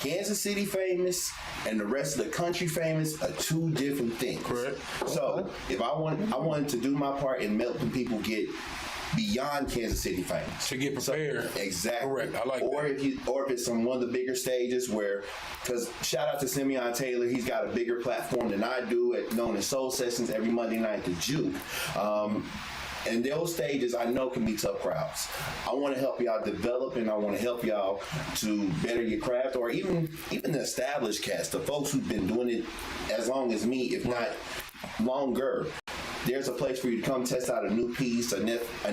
Kansas City famous and the rest of the country famous are two different things. Correct. So if I wanted to do my part in helping people get beyond Kansas City famous To get prepared. So, exactly. Correct. I like or that. If it's on one of the bigger stages where, because shout out to Simeon Taylor, he's got a bigger platform than I do, known as Soul Sessions every Monday night at Juke. And those stages I know can be tough crowds. I want to help y'all develop, and I want to help y'all to better your craft, or even the established cast, the folks who've been doing it as long as me, if not longer. There's a place for you to come test out a new piece, a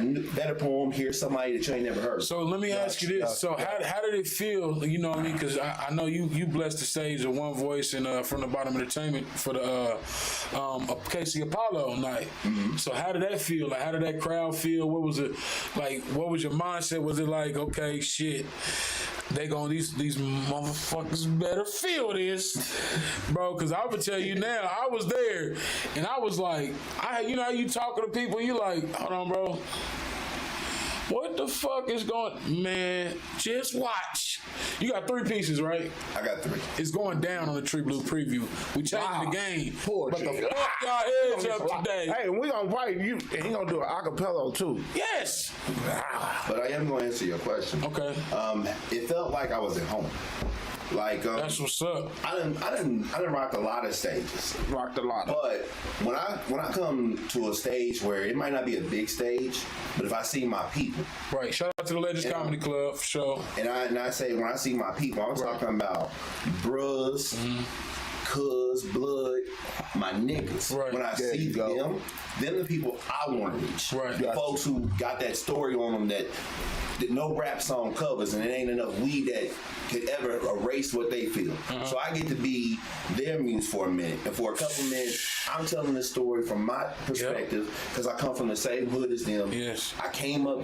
new, better poem, hear somebody that you ain't never heard. So let me ask you this. So how did it feel, you know what I mean? Because I know you blessed the stage of One Voice and From the Bottom Entertainment for the Casey Apollo night. Mm-hmm. So how did that feel? Like, how did that crowd feel? What was it like? What was your mindset? Was it like, okay, shit, they gon' these motherfuckers better feel this, bro? Because I would tell you now, I was there and I was like, you know how you talking to people, you like, hold on, bro. What the fuck is going, man? Just watch. You got 3 pieces, right? I got 3. It's going down on the Tree Blue preview. We changing the game. Poor but the Tree. fuck y'all edge up today. Hey, we gonna fight you, and he gonna do an acapella too. Yes. But I am going to answer your question. Okay. It felt like I was at home. Like That's what's up. I didn't rock a lot of stages. Rocked a lot. But when I come to a stage where it might not be a big stage, but if I see my people, Right. Shout out to the Legends Comedy Club for sure. and I say when I see my people, I'm talking about bros, cuz, blood, my niggas. Right. When I There see you go. them the people I want to reach. Right. The folks who got that story on them that no rap song covers, and it ain't enough weed that could ever erase what they feel. So I get to be their muse for a minute, and for a couple minutes, I'm telling this story from my perspective because I come from the same hood as them. Yes. I came up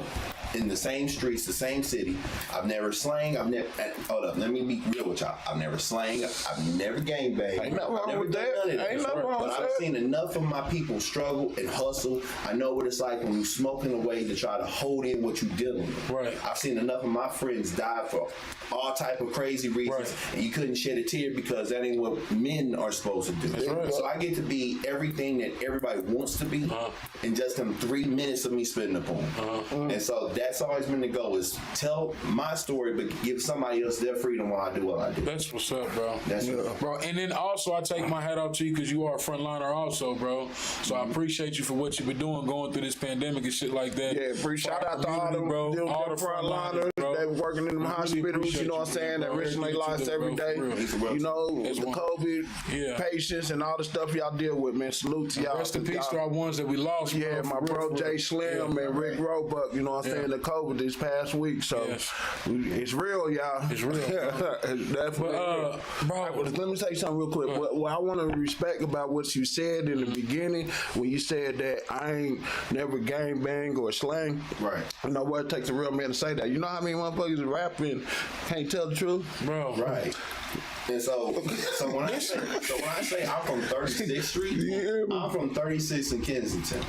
in the same streets, the same city. I've never slang. Hold up. Let me be real with y'all. I've never slang. I've never gangbanged. Ain't nothing wrong I've never with done that. none of that. Ain't nothing wrong But with I've that. seen enough of my people struggle and hustle. I know what it's like when you smoking away to try to hold in what you're dealing with. Right. I've seen enough of my friends die for all type of crazy reasons, Right. and you couldn't shed a tear because that ain't what men are supposed to do. That's right. So I get to be everything that everybody wants to be in just them 3 minutes of me spitting a poem. And so that's always been the goal, is tell my story, but give somebody else their freedom while I do what I do. That's what's up, bro. That's it. Bro, and then also I take my hat off to you because you are a frontliner also, bro. So I appreciate you for what you've been doing, going through this pandemic and shit like that. Yeah, shout out to all them, bro. All the frontliners. bro. They working in them I really hospitals, appreciate you know what I'm saying, that bro. risk their Everything lives you do, every bro, day. for real. You know, That's the one. COVID patients and all the stuff y'all deal with, man. Salute to y'all. Rest in peace Y'all- to our ones that we lost. Yeah, bro, my for real, bro for Jay real. Slim Yeah, and Rick Roebuck, you know what I'm saying, the COVID this past week. So Yes. it's real, y'all. It's real, bro. It's definitely real. bro. Let me say something real quick. What I want to respect about what you said in the beginning, when you said that I ain't never gang bang or slang. Right. You know what? It takes a real man to say that. You know how many motherfuckers rapping can't tell the truth? Bro. Right. And so when I say I'm from 36th Street, I'm from 36 in Kensington.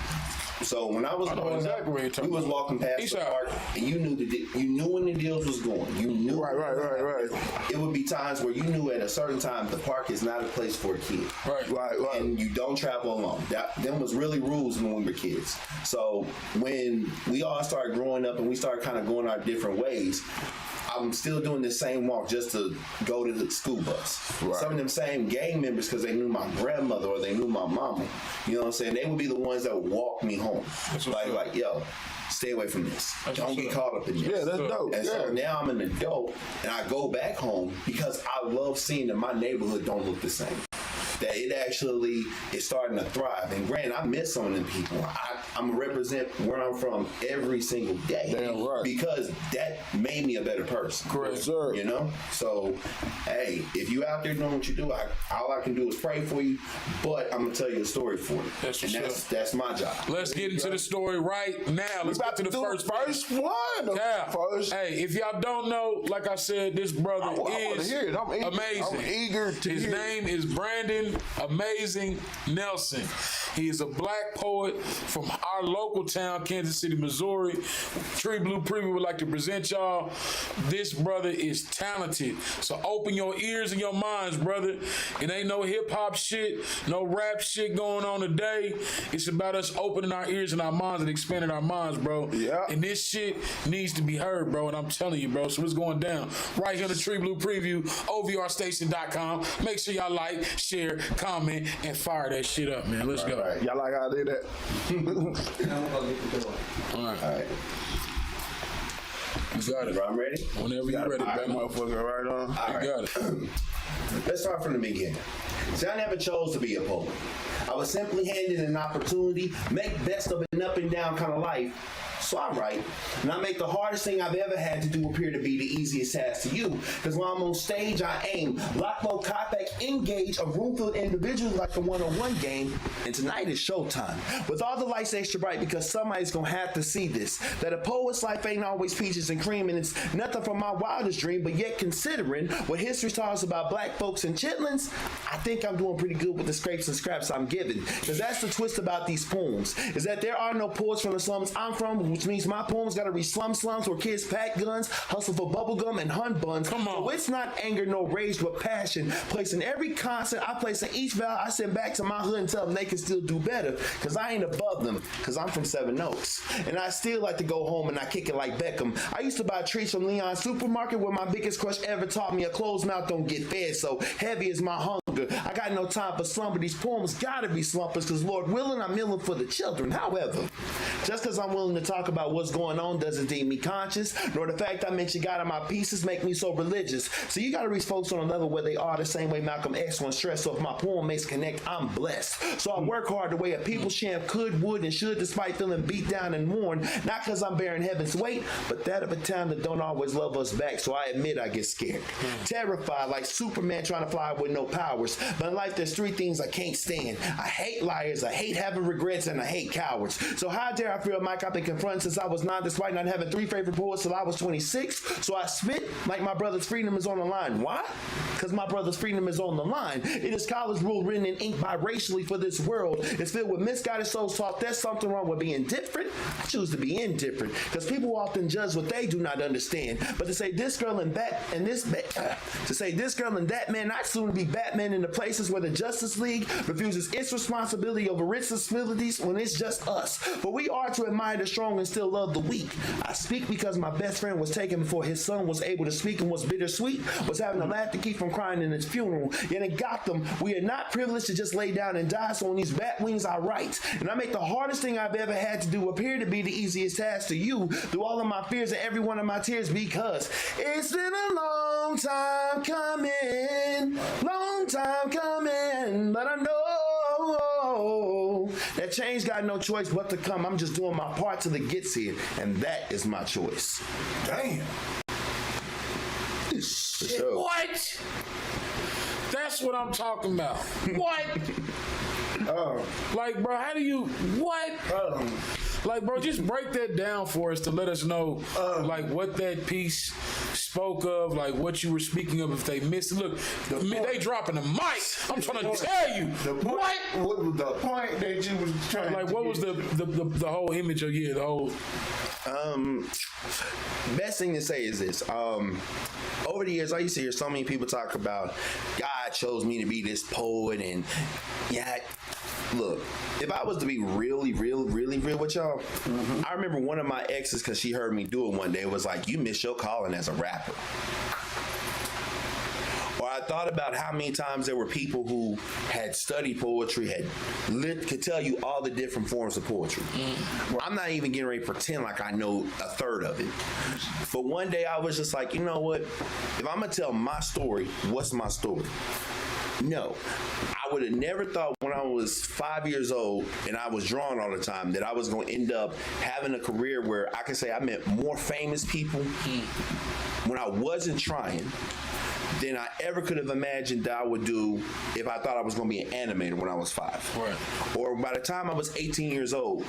So when I was I know growing exactly where you're up, we talking was about. walking past East the side. park, and you knew when the deals was going. You knew. Right. It would be times where you knew at a certain time the park is not a place for a kid. Right. And you don't travel alone. Them was really rules when we were kids. So when we all started growing up and we started kind of going our different ways, I'm still doing the same walk just to go to the school bus. Right. Some of them same gang members, because they knew my grandmother or they knew my mama, you know what I'm saying? They would be the ones that would walk me home. Like, yo, stay away from this. Don't get caught up in this. Yeah, that's dope. And so now I'm an adult and I go back home because I love seeing that my neighborhood don't look the same. That it actually is starting to thrive. And granted, I miss some of them people. I'm gonna represent where I'm from every single day. Damn right. Because that made me a better person. Correct. Yes, sir. You know? So, hey, if you out there doing what you do, all I can do is pray for you, but I'm gonna tell you a story for you. That's and what's that's my job. Let's get into the story right now. Let's get to the first one. Yeah. First. Hey, if y'all don't know, like I said, this brother I wanna is hear it. I'm amazing. eager to His hear it. name is Brandon Amayzn Nelson. He is a black poet from our local town, Kansas City, Missouri. Tree Blue Preview would like to present y'all. This brother is talented. So open your ears and your minds, brother. It ain't no hip-hop shit, no rap shit going on today. It's about us opening our ears and our minds and expanding our minds, bro. Yeah. And this shit needs to be heard, bro. And I'm telling you, bro. So it's going down right here on the Tree Blue Preview, OVRstation.com. Make sure y'all like, share, comment, and fire that shit up, man. Let's go. All right. Y'all like how I did that? All right. All right. You got it. I'm ready. Whenever you're ready, All right, baby. motherfucker, right on. You got it. Let's start from the beginning. See, I never chose to be a poet. I was simply handed an opportunity, make best of an up and down kind of life. So I write, and I make the hardest thing I've ever had to do appear to be the easiest task to you. Because when I'm on stage, I aim, lock, low, cop back, engage a room full of individuals like a one-on-one game. And tonight is showtime. With all the lights extra bright, because somebody's gonna have to see this. That a poet's life ain't always peaches and cream, and it's nothing from my wildest dream. But yet, considering what history talks about black folks and chitlins, I think I'm doing pretty good with the scrapes and scraps I'm given. Because that's the twist about these poems, is that there are no poets from the slums I'm from, which means my poems gotta reach slums where kids pack guns, hustle for bubblegum and hunt buns. Come on. So it's not anger, no rage, but passion. Placing every concept I place in each vowel, I send back to my hood and tell them they can still do better. Cause I ain't above them, cause I'm from Seven Oaks. And I still like to go home and I kick it like Beckham. I used to buy treats from Leon's supermarket, where my biggest crush ever taught me a closed mouth don't get fed. So heavy is my hunger. I got no time for slumber. These poems gotta be slumpers, cause Lord willing, I'm milling for the children. However, just cause I'm willing to talk about what's going on doesn't deem me conscious, nor the fact I mention God in my pieces make me so religious. So you gotta reach folks on a level where they are, the same way Malcolm X once stressed. So if my poem makes connect, I'm blessed. So I work hard the way a people's champ could, would, and should, despite feeling beat down and worn, not cause I'm bearing heaven's weight, but that of a town that don't always love us back. So I admit I get scared, terrified, like Superman trying to fly with no powers. But in life there's three things I can't stand. I hate liars, I hate having regrets, and I hate cowards. So how dare I feel Mike I've been confronted since I was 9, despite not having 3 favorite poets till I was 26. So I spit like my brother's freedom is on the line. Why? Because my brother's freedom is on the line. It is college rule written in ink biracially for this world. It's filled with misguided souls taught there's something wrong with being different. I choose to be indifferent, because people often judge what they do not understand. But to say this girl and that and this to say this girl and that man not soon to be Batman in the places where the Justice League refuses its responsibility over its responsibilities when it's just us. But we are to admire the strong and still love the weak. I speak because my best friend was taken before his son was able to speak, and what's bittersweet was having to laugh to keep from crying in his funeral. Yet in Gotham, we are not privileged to just lay down and die, so on these bat wings I write. And I make the hardest thing I've ever had to do appear to be the easiest task to you, through all of my fears and every one of my tears, because it's been a long time coming, but I know that change got no choice but to come. I'm just doing my part till it gets here, and that is my choice. Damn. Sure. What? That's what I'm talking about. What? Like, bro, how do you, what? Like, bro, just break that down for us to let us know, like, what that piece spoke of, like, what you were speaking of, if they missed it. Look, they dropping the mic. I'm trying to tell you. What was the point that you was trying Like, to what was the whole image of, the whole... Best thing to say is this. Over the years, I used to hear so many people talk about God chose me to be this poet, and look, if I was to be really real with y'all, I remember one of my exes, because she heard me do it one day, was like, you miss your calling as a rapper. Or I thought about how many times there were people who had studied poetry, could tell you all the different forms of poetry. I'm not even getting ready to pretend like I know a third of it. But one day I was just like, you know what? If I'm going to tell my story, what's my story? No, I would have never thought when I was 5 years old and I was drawing all the time that I was going to end up having a career where I can say I met more famous people when I wasn't trying than I ever could have imagined that I would do if I thought I was going to be an animator when I was 5. Right. Or by the time I was 18 years old.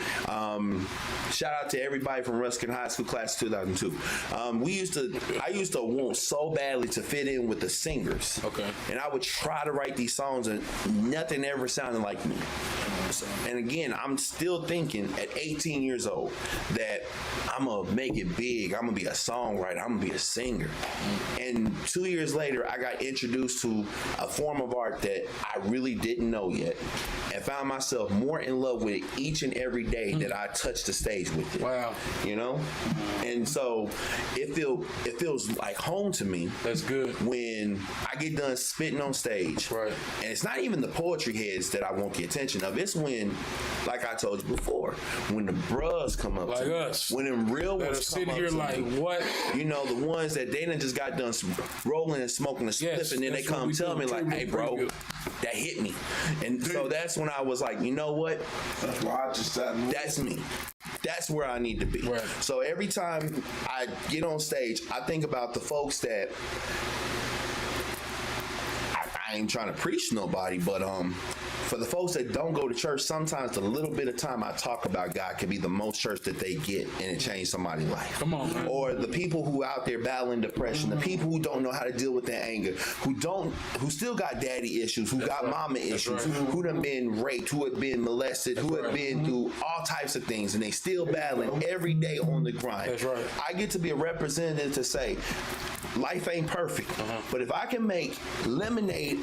Shout out to everybody from Ruskin High School class 2002. I used to want so badly to fit in with the singers. Okay. And I would try to write these songs and nothing ever sounded like me. And again, I'm still thinking at 18 years old that I'm going to make it big. I'm going to be a songwriter. I'm going to be a singer. And 2 years later, I got introduced to a form of art that I really didn't know yet and found myself more in love with it each and every day that I touched the stage with it. Wow. You know? And so it feels like home to me. That's good. When I get done spitting on stage. Right. And it's not even the poetry heads that I want the attention of. It's when, like I told you before, when the bros come up like to me. us. When them real that ones are come sitting up here to like, me. what? You know, the ones that they done just got done rolling and smoking a spliff, Yes, and then they that's what come we tell do. me like, hey bro, Pretty good. that hit me. And so that's when I was like, you know what? That's why I just sat. That's me. That's where I need to be. Right. So every time I get on stage, I think about the folks that I ain't trying to preach to nobody, but for the folks that don't go to church, sometimes the little bit of time I talk about God can be the most church that they get, and it changed somebody's life. Come on, man. Or the people who out there battling depression, the people who don't know how to deal with their anger, who still got daddy issues, who got mama issues, who done been raped, who have been molested, who have been through all types of things, and they still battling every day on the grind. That's right. I get to be a representative to say, life ain't perfect, but if I can make lemonade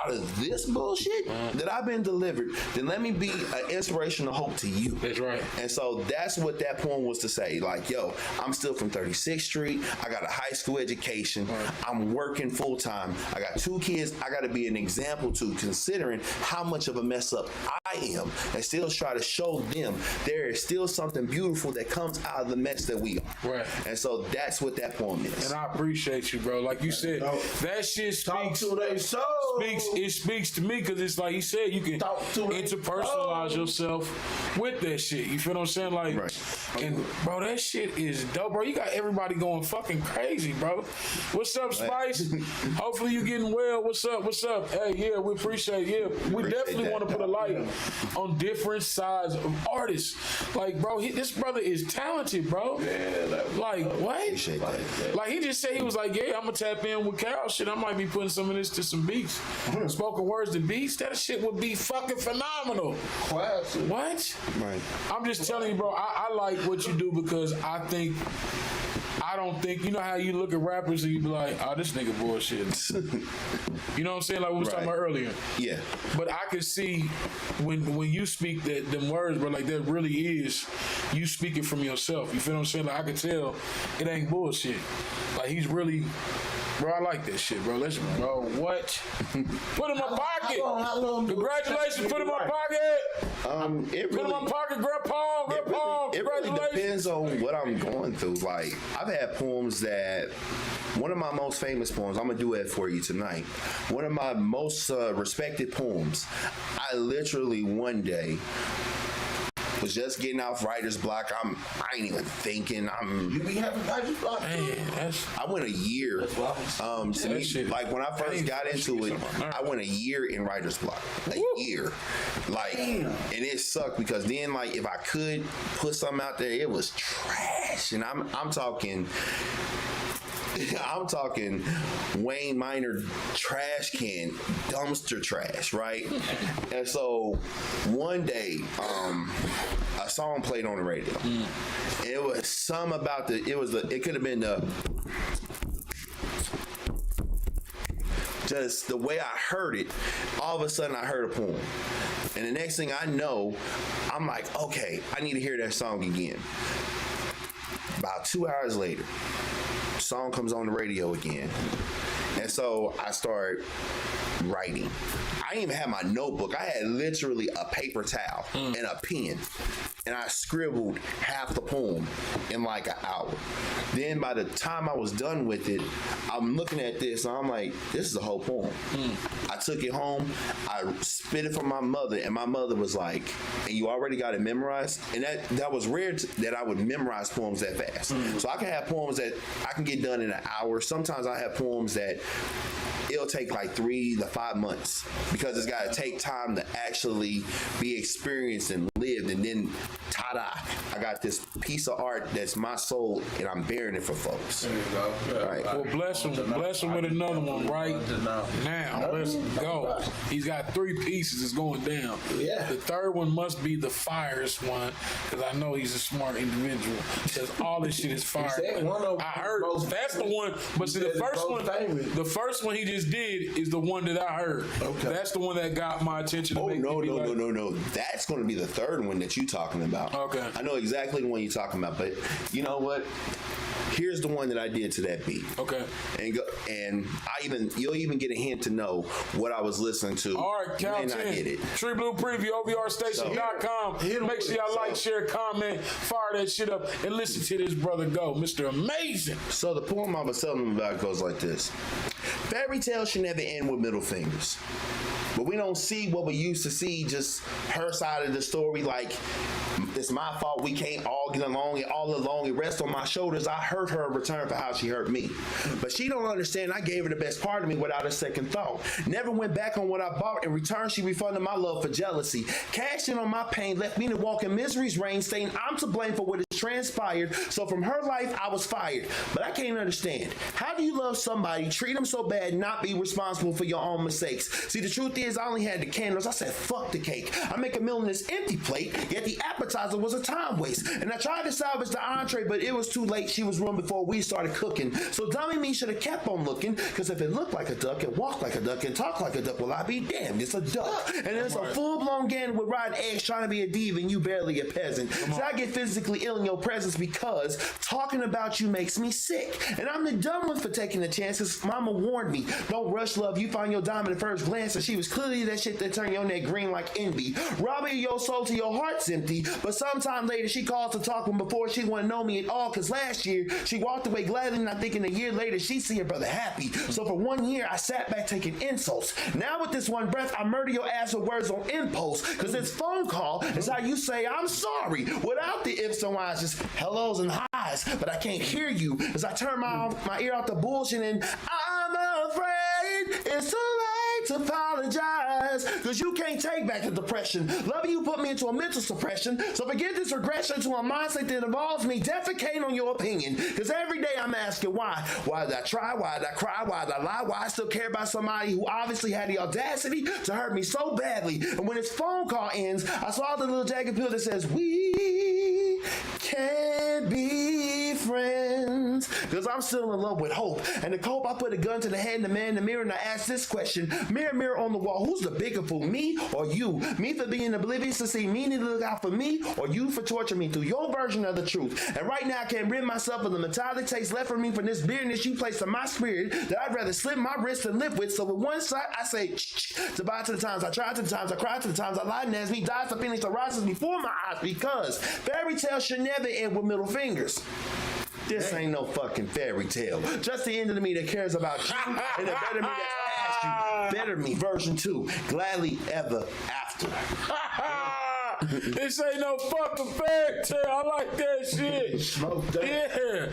out of this bullshit that I've been delivered, then let me be an inspiration of hope to you. That's right. And so that's what that poem was to say. Like, yo, I'm still from 36th Street. I got a high school education. I'm working full time. I got 2 kids. I got to be an example to, considering how much of a mess up I am, and still try to show them there is still something beautiful that comes out of the mess that we are. Right. And so that's what that poem is. And I appreciate you, bro. Like you said, that shit Talk speaks. to they soul. It speaks to me because it's like he said, you can Talk to they interpersonalize soul. yourself with that shit. You feel what I'm saying? Like, and bro, that shit is dope, bro. You got everybody going fucking crazy, bro. What's up, Spice? Hopefully you getting well. What's up? What's up? Hey, yeah, we appreciate. Yeah, we definitely want to put a light on different sides of artists. Like, bro, this brother is talented, bro. Yeah, Like, what? Appreciate that. Like, he just said he was like, yeah, I'm gonna tap in with Cal shit. I might be putting some of this to some beats. Spoken words to beats. That shit would be fucking phenomenal. classic. What? Right. I'm just telling you, bro, I like what you do because I don't think, you know how you look at rappers and you be like, oh, this nigga bullshit. You know what I'm saying? Like we was talking about earlier. Yeah. But I can see when you speak them words, bro, like that really is you speaking from yourself. You feel what I'm saying? Like I can tell it ain't bullshit. Like he's really, bro, I like that shit, bro. Bro, what? Put in my pocket. How long Congratulations, put in my pocket. It Put in my really, pocket, Grandpa. it really Congratulations. depends on what I'm going through. Like, I've had poems that, one of my most famous poems, I'm gonna do it for you tonight. One of my most respected poems, I literally one day was just getting off writer's block. I ain't even thinking. You be having writer's block? Man, I went a year. To me, shit like when I first got into it, I went a year in writer's block. A year. Like, and it sucked because then, like, if I could put something out there, it was trash. And I'm talking Wayne Minor trash can, dumpster trash, right? And so one day, a song played on the radio. It was some about it could have been just the way I heard it. All of a sudden I heard a poem. And the next thing I know, I'm like, okay, I need to hear that song again. About 2 hours later, song comes on the radio again. And so I start writing. I didn't even have my notebook. I had literally a paper towel and a pen. And I scribbled half the poem in like an hour. Then by the time I was done with it, I'm looking at this and I'm like, this is the whole poem. I took it home, I spit it for my mother, and my mother was like, and you already got it memorized? And that was rare that I would memorize poems that fast. So I can have poems that I can get done in an hour. Sometimes I have poems that it'll take like 3 to 5 months because it's got to take time to actually be experienced and lived, and then ta-da, I got this piece of art that's my soul, and I'm bearing it for folks. There you go. Yeah. Right. Well, bless him with another one right now. Let's go. He's got 3 pieces. It's going down. Yeah. The third one must be the fires one, because I know he's a smart individual. Because all this shit is fire. said one of I heard most- that's the one. But see, the said first most one, famous. the first one he just did is the one that I heard. Okay. That's the one that got my attention. Oh, no. That's going to be the third one that you're talking about. Okay. I know exactly the one you're talking about, but you know what? Here's the one that I did to that beat. Okay. And you'll even get a hint to know what I was listening to. All right, count when I hit 10. it. Tree Blue Preview, OVRStation.com. Make sure y'all like, share, comment, fire that shit up, and listen to this brother go, Mr. Amayzn. So the poem I was telling them about goes like this. Fairy tales should never end with middle fingers. But we don't see what we used to see, just her side of the story, like, it's my fault, we can't all get along, and all along it rests on my shoulders. I hurt her in return for how she hurt me. But she don't understand I gave her the best part of me without a second thought. Never went back on what I bought. In return, she refunded my love for jealousy. Cashed in on my pain, left me to walk in misery's reign, saying I'm to blame for what has transpired. So from her life, I was fired. But I can't understand. How do you love somebody, treat them so bad, and not be responsible for your own mistakes? See, the truth is, I only had the candles. I said, fuck the cake. I make a meal in this empty plate, yet the appetizer was a time waste. And I tried to salvage the entree, but it was too late. She was ruined before we started cooking. So dummy me should have kept on looking, because if it looked like a duck, it walked like a duck, and talked like a duck, well, I be damned. It's a duck. And it's a full-blown gander with rotten eggs trying to be a diva, and you barely a peasant. So I get physically ill in your presence because talking about you makes me sick. And I'm the dumb one for taking the chances. Mama warned me, don't rush love. You find your diamond at first glance, and she was clearly that shit that turned your neck green like envy. Robbing your soul till your heart's empty. But sometime later, she calls to talk when before she wouldn't know me at all. Cause last year, she walked away gladly, and I think in a year later, she see her brother happy. So for 1 year, I sat back taking insults. Now with this one breath, I murder your ass with words on impulse. Cause this phone call is how you say I'm sorry. Without the ifs and whys, just hellos and highs. But I can't hear you as I turn my ear out the bullshit, and I'm afraid it's too late to apologize. Cause you can't take back the depression. Loving you put me into a mental suppression. So forget this regression to a mindset that involves me defecating on your opinion. Cause every day I'm asking why. Why did I try? Why did I cry? Why did I lie? Why I still care about somebody who obviously had the audacity to hurt me so badly. And when his phone call ends, I saw the little jagged pill that says, we can't be friends. Cause I'm still in love with hope. And to cope, I put a gun to the head of the man in the mirror, and I ask this question. Mirror, mirror on the wall, who's the bigger fool, me or you? Me for being oblivious to see me need to look out for me, or you for torturing me through your version of the truth? And right now I can't rid myself of the metallic taste left from me from this bitterness you placed on my spirit that I'd rather slip my wrist than live with. So with one side I say goodbye to the times I tried, to the times I cried, to the times I lied, and as me dies the feelings that rises before my eyes, because fairy tales should never end with middle fingers. This ain't no fucking fairy tale. Just the end of the me that cares about you, and the better me that's past you. Better me version 2. Gladly ever after. This ain't no fucking fairy tale. I like that shit. Smoke that. Yeah.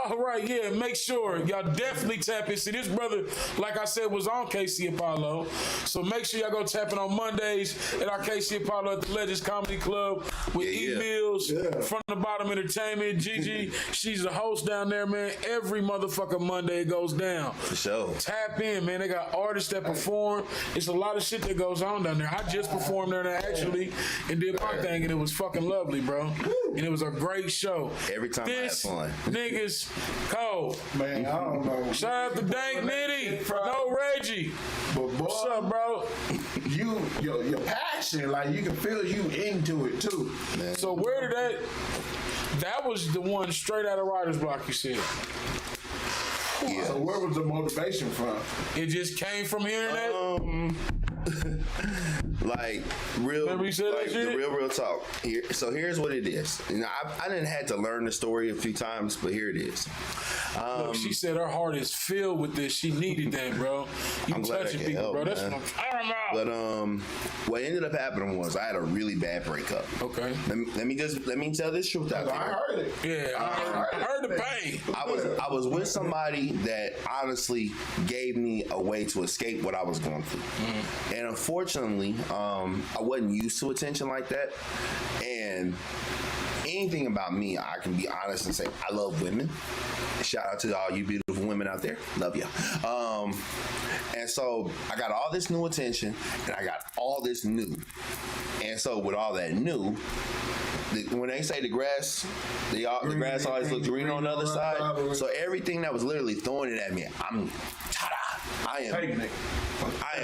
All right, yeah. Make sure y'all definitely tap in. See, this brother, like I said, was on KC Apollo. So make sure y'all go tap in on Mondays at our KC Apollo at the Legends Comedy Club with E-Mills, From the Bottom Entertainment. Gigi, she's the host down there, man. Every motherfucking Monday it goes down. For sure. Tap in, man. They got artists that perform. It's a lot of shit that goes on down there. I just performed there actually and did my thing, and it was fucking lovely, bro. And it was a great show. Every time this I have fun. Niggas cold. Man, I don't know. Shout out to Dank Nitty. No Reggie. But boy, What's up, bro? your passion, like you can feel you into it too. Man. So where did that was the one straight out of Writer's Block, you said? Yeah. So where was the motivation from? It just came from hearing that? Like real, Remember you said that like shit? the real talk. So here's what it is. You know, I didn't had to learn the story a few times, but here it is. Look, she said her heart is filled with this. She needed that, bro. You I'm glad I touching can people, help, bro. That's man. what I'm talking about. But what ended up happening was I had a really bad breakup. Okay. Let me tell this truth out I there. heard it. Yeah, I heard the pain. I was with somebody that honestly gave me a way to escape what I was going through. And unfortunately, I wasn't used to attention like that. And anything about me, I can be honest and say I love women. Shout out to all you beautiful women out there. Love ya. And so I got all this new attention and I got all this new. And so with all that new, when they say the grass always looks green on the other side. So everything that was literally throwing it at me, I am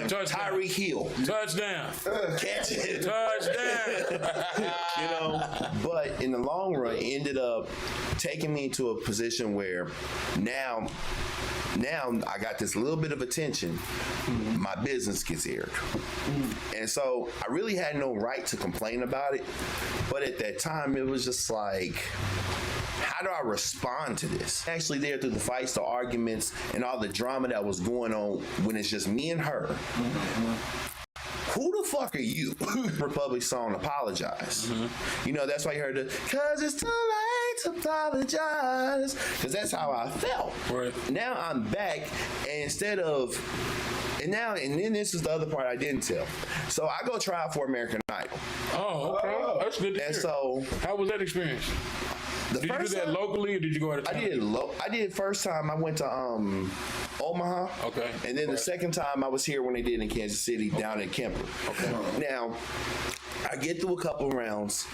Tyreek Hill. Touchdown. Catch it. Touchdown. You know, but in the long run, it ended up taking me to a position where now I got this little bit of attention. My business gets aired. And so I really had no right to complain about it. But at that time, it was just like, how do I respond to this? Actually there through the fights, the arguments, and all the drama that was going on when it's just me and her. Who the fuck are you? Republic song, Apologize. You know, that's why you heard the, cause it's too late to apologize. Cause that's how I felt. Right. Now I'm back, and instead of, and then this is the other part I didn't tell. So I go try out for American Idol. Oh, okay. That's good to And hear. so How was that experience? Did you do that locally or did you go out of town? I did first time I went to Omaha. Okay. And then the second time I was here when they did in Kansas City down in Kemper. Okay. Now, I get through a couple rounds,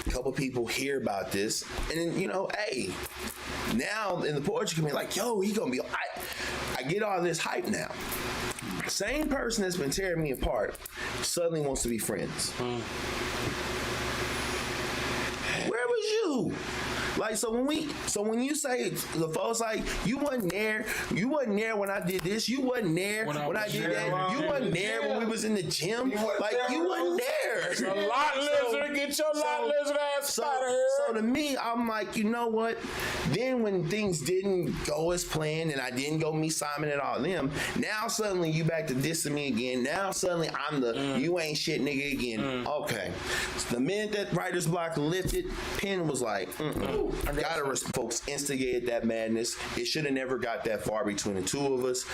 a couple people hear about this, and then, you know, hey, now in the poetry community, like, yo, he gonna be, I get all this hype now. Same person that's been tearing me apart suddenly wants to be friends. Where was you? Like, so when you say the folks like you wasn't there when I did this, you wasn't there when I did that, you wasn't there when we was in the gym, like you wasn't there. A lot lizard, get your lot lizard ass out of here. So to me, I'm like, you know what? Then when things didn't go as planned and I didn't go meet Simon and all them, now suddenly you back to dissing me again. Now suddenly I'm the you ain't shit nigga again. Okay. So the minute that writer's block lifted, Penn was like, folks instigated that madness. It should have never got that far between the two of us.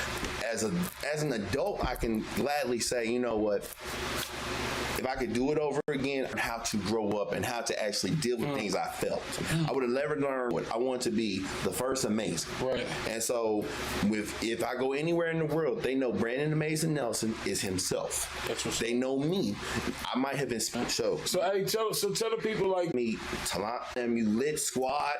As an adult, I can gladly say, you know what? If I could do it over again, how to grow up and how to actually deal with things I felt. I would have never learned what I want to be the first Amayzn. Right. And so if I go anywhere in the world, they know Brandon Amayzn Nelson is himself. That's what's they know me. I might have been so hey, tell the people like me, Talant, you lit squad.